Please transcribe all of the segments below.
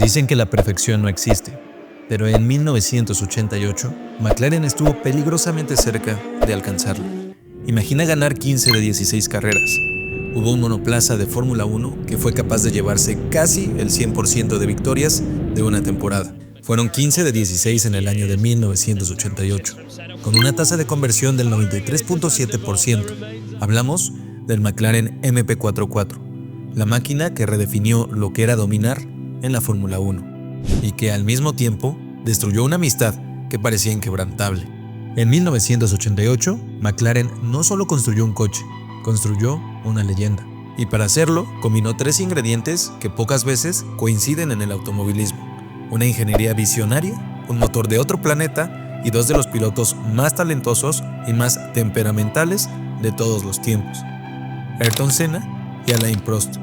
Dicen que la perfección no existe, pero en 1988 McLaren estuvo peligrosamente cerca de alcanzarla. Imagina ganar 15 de 16 carreras. Hubo un monoplaza de Fórmula 1 que fue capaz de llevarse casi el 100% de victorias de una temporada. Fueron 15 de 16 en el año de 1988, con una tasa de conversión del 93.7%. Hablamos del McLaren MP44, la máquina que redefinió lo que era dominar en la Fórmula 1 y que al mismo tiempo destruyó una amistad que parecía inquebrantable. En 1988, McLaren no solo construyó un coche, construyó una leyenda. Y para hacerlo, combinó tres ingredientes que pocas veces coinciden en el automovilismo: una ingeniería visionaria, un motor de otro planeta y dos de los pilotos más talentosos y más temperamentales de todos los tiempos: Ayrton Senna y Alain Prost.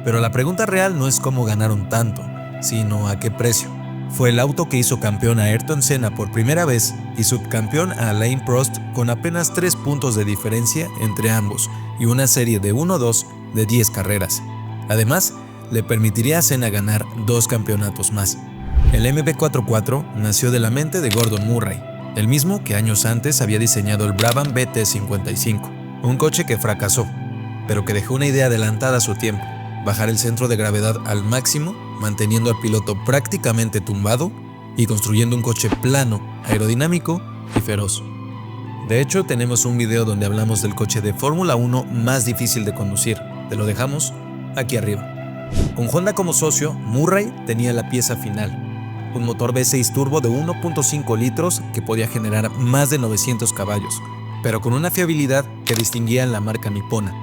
Pero la pregunta real no es cómo ganaron tanto, sino a qué precio. Fue el auto que hizo campeón a Ayrton Senna por primera vez y subcampeón a Alain Prost con apenas 3 puntos de diferencia entre ambos y una serie de 1-2 de 10 carreras. Además, le permitiría a Senna ganar 2 campeonatos más. El MP44 nació de la mente de Gordon Murray, el mismo que años antes había diseñado el Brabham BT55, un coche que fracasó, pero que dejó una idea adelantada a su tiempo: bajar el centro de gravedad al máximo, manteniendo al piloto prácticamente tumbado y construyendo un coche plano, aerodinámico y feroz. De hecho, tenemos un video donde hablamos del coche de Fórmula 1 más difícil de conducir. Te lo dejamos aquí arriba. Con Honda como socio, Murray tenía la pieza final: un motor V6 turbo de 1.5 litros que podía generar más de 900 caballos, pero con una fiabilidad que distinguía a la marca nipona.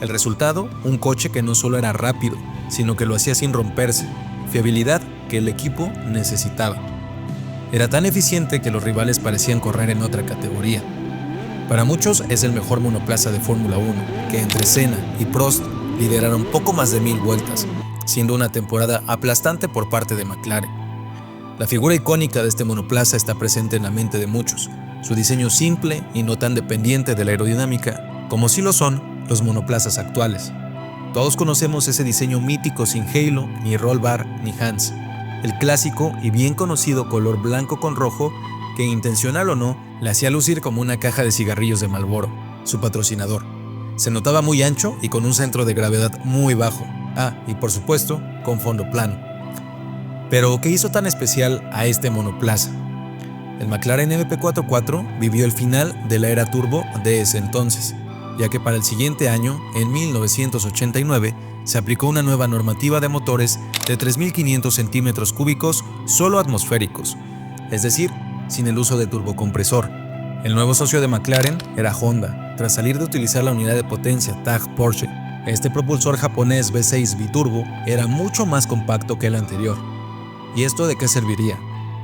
El resultado, un coche que no solo era rápido, sino que lo hacía sin romperse, fiabilidad que el equipo necesitaba. Era tan eficiente que los rivales parecían correr en otra categoría. Para muchos es el mejor monoplaza de Fórmula 1, que entre Senna y Prost lideraron poco más de 1000 vueltas, siendo una temporada aplastante por parte de McLaren. La figura icónica de este monoplaza está presente en la mente de muchos: su diseño simple y no tan dependiente de la aerodinámica, como sí lo son los monoplazas actuales. Todos conocemos ese diseño mítico sin halo, ni roll bar, ni Hans. El clásico y bien conocido color blanco con rojo que, intencional o no, le hacía lucir como una caja de cigarrillos de Marlboro, su patrocinador. Se notaba muy ancho y con un centro de gravedad muy bajo. Y por supuesto, con fondo plano. Pero, ¿qué hizo tan especial a este monoplaza? El McLaren MP44 vivió el final de la era turbo de ese entonces, ya que para el siguiente año, en 1989, se aplicó una nueva normativa de motores de 3.500 centímetros cúbicos solo atmosféricos, es decir, sin el uso de turbocompresor. El nuevo socio de McLaren era Honda, tras salir de utilizar la unidad de potencia TAG Porsche. Este propulsor japonés V6 biturbo era mucho más compacto que el anterior. ¿Y esto de qué serviría?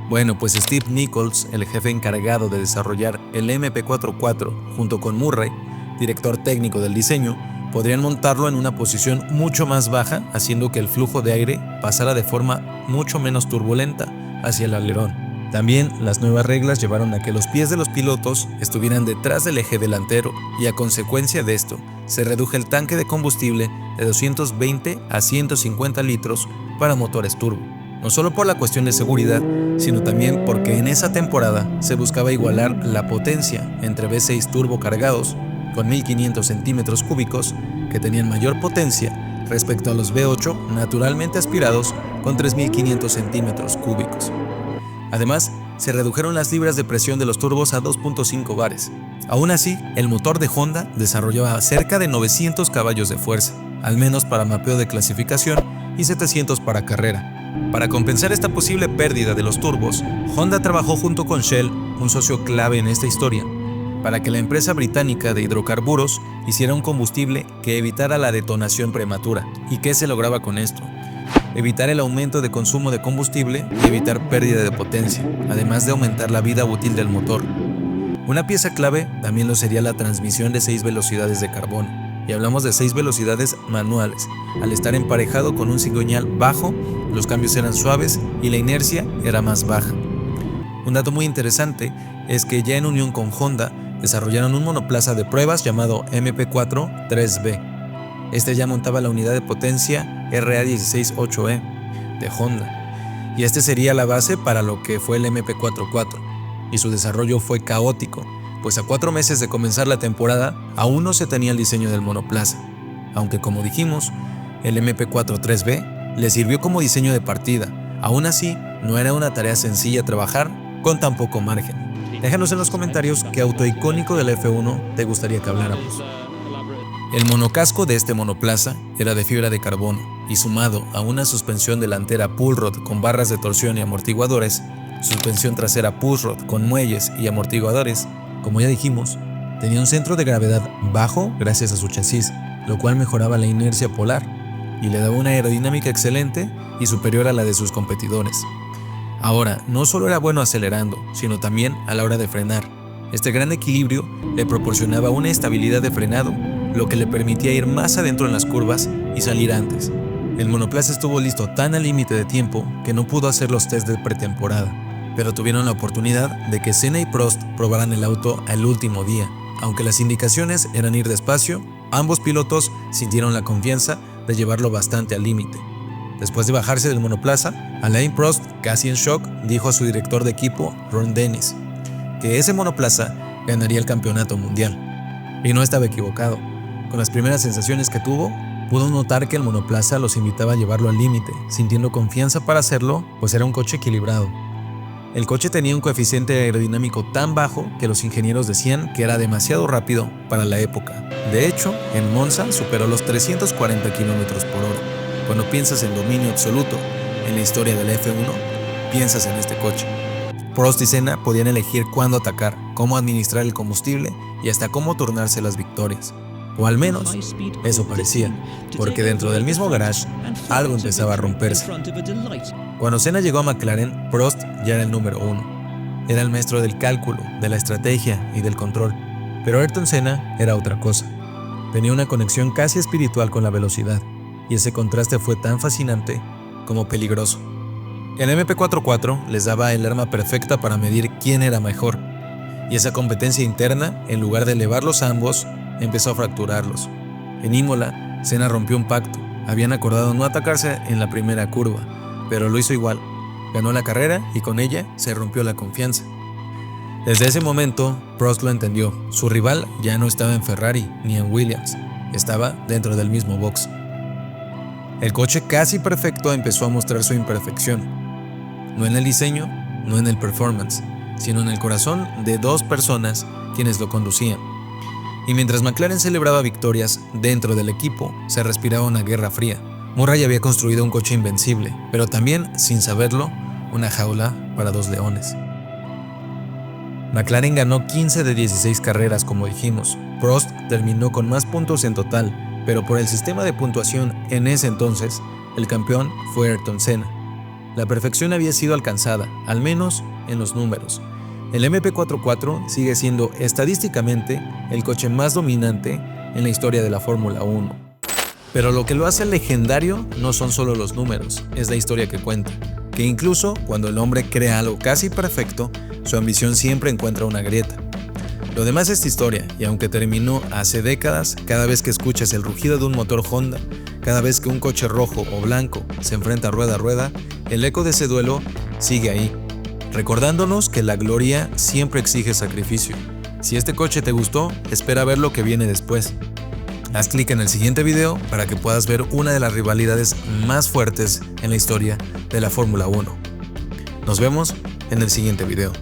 Bueno, pues Steve Nichols, el jefe encargado de desarrollar el MP44 junto con Murray, director técnico del diseño, podrían montarlo en una posición mucho más baja, haciendo que el flujo de aire pasara de forma mucho menos turbulenta hacia el alerón. También las nuevas reglas llevaron a que los pies de los pilotos estuvieran detrás del eje delantero y, a consecuencia de esto, se redujo el tanque de combustible de 220 a 150 litros para motores turbo. No solo por la cuestión de seguridad, sino también porque en esa temporada se buscaba igualar la potencia entre V6 turbo cargados con 1500 centímetros cúbicos, que tenían mayor potencia, respecto a los V8 naturalmente aspirados con 3500 centímetros cúbicos. Además, se redujeron las libras de presión de los turbos a 2.5 bares. Aún así, el motor de Honda desarrollaba cerca de 900 caballos de fuerza, al menos para mapeo de clasificación, y 700 para carrera. Para compensar esta posible pérdida de los turbos, Honda trabajó junto con Shell, un socio clave en esta historia, para que la empresa británica de hidrocarburos hiciera un combustible que evitara la detonación prematura. ¿Y qué se lograba con esto? Evitar el aumento de consumo de combustible y evitar pérdida de potencia, además de aumentar la vida útil del motor. Una pieza clave también lo sería la transmisión de 6 velocidades de carbono, y hablamos de 6 velocidades manuales. Al estar emparejado con un cigüeñal bajo, los cambios eran suaves y la inercia era más baja. Un dato muy interesante es que ya en unión con Honda desarrollaron un monoplaza de pruebas llamado MP4 3B. Este ya montaba la unidad de potencia RA168E de Honda, y este sería la base para lo que fue el MP44, y su desarrollo fue caótico, pues a 4 meses de comenzar la temporada aún no se tenía el diseño del monoplaza, aunque como dijimos, el MP43B le sirvió como diseño de partida. Aún así, no era una tarea sencilla trabajar con tan poco margen. Déjanos en los comentarios qué auto icónico del F1 te gustaría que habláramos. El monocasco de este monoplaza era de fibra de carbono y sumado a una suspensión delantera pull rod con barras de torsión y amortiguadores, suspensión trasera push rod con muelles y amortiguadores, como ya dijimos, tenía un centro de gravedad bajo gracias a su chasis, lo cual mejoraba la inercia polar y le daba una aerodinámica excelente y superior a la de sus competidores. Ahora, no solo era bueno acelerando, sino también a la hora de frenar. Este gran equilibrio le proporcionaba una estabilidad de frenado, lo que le permitía ir más adentro en las curvas y salir antes. El monoplaza estuvo listo tan al límite de tiempo que no pudo hacer los test de pretemporada, pero tuvieron la oportunidad de que Senna y Prost probaran el auto al último día. Aunque las indicaciones eran ir despacio, ambos pilotos sintieron la confianza de llevarlo bastante al límite. Después de bajarse del monoplaza, Alain Prost, casi en shock, dijo a su director de equipo, Ron Dennis, que ese monoplaza ganaría el campeonato mundial. Y no estaba equivocado. Con las primeras sensaciones que tuvo, pudo notar que el monoplaza los invitaba a llevarlo al límite, sintiendo confianza para hacerlo, pues era un coche equilibrado. El coche tenía un coeficiente aerodinámico tan bajo que los ingenieros decían que era demasiado rápido para la época. De hecho, en Monza superó los 340 km/h. Cuando piensas en dominio absoluto en la historia del F1, piensas en este coche. Prost y Senna podían elegir cuándo atacar, cómo administrar el combustible y hasta cómo turnarse las victorias. O al menos, eso parecía, porque dentro del mismo garage, algo empezaba a romperse. Cuando Senna llegó a McLaren, Prost ya era el número 1. Era el maestro del cálculo, de la estrategia y del control. Pero Ayrton Senna era otra cosa. Tenía una conexión casi espiritual con la velocidad, y ese contraste fue tan fascinante como peligroso. El MP44 les daba el arma perfecta para medir quién era mejor, y esa competencia interna, en lugar de elevarlos a ambos, empezó a fracturarlos. En Imola, Senna rompió un pacto. Habían acordado no atacarse en la primera curva, pero lo hizo igual. Ganó la carrera y con ella se rompió la confianza. Desde ese momento, Prost lo entendió. Su rival ya no estaba en Ferrari ni en Williams, estaba dentro del mismo box. El coche casi perfecto empezó a mostrar su imperfección. No en el diseño, no en el performance, sino en el corazón de dos personas quienes lo conducían. Y mientras McLaren celebraba victorias dentro del equipo, se respiraba una guerra fría. Murray había construido un coche invencible, pero también, sin saberlo, una jaula para dos leones. McLaren ganó 15 de 16 carreras, como dijimos. Prost terminó con más puntos en total, pero por el sistema de puntuación en ese entonces, el campeón fue Ayrton Senna. La perfección había sido alcanzada, al menos en los números. El MP44 sigue siendo estadísticamente el coche más dominante en la historia de la Fórmula 1. Pero lo que lo hace legendario no son solo los números, es la historia que cuenta. Que incluso cuando el hombre crea algo casi perfecto, su ambición siempre encuentra una grieta. Lo demás es historia, y aunque terminó hace décadas, cada vez que escuchas el rugido de un motor Honda, cada vez que un coche rojo o blanco se enfrenta rueda a rueda, el eco de ese duelo sigue ahí, recordándonos que la gloria siempre exige sacrificio. Si este coche te gustó, espera ver lo que viene después. Haz clic en el siguiente video para que puedas ver una de las rivalidades más fuertes en la historia de la Fórmula 1. Nos vemos en el siguiente video.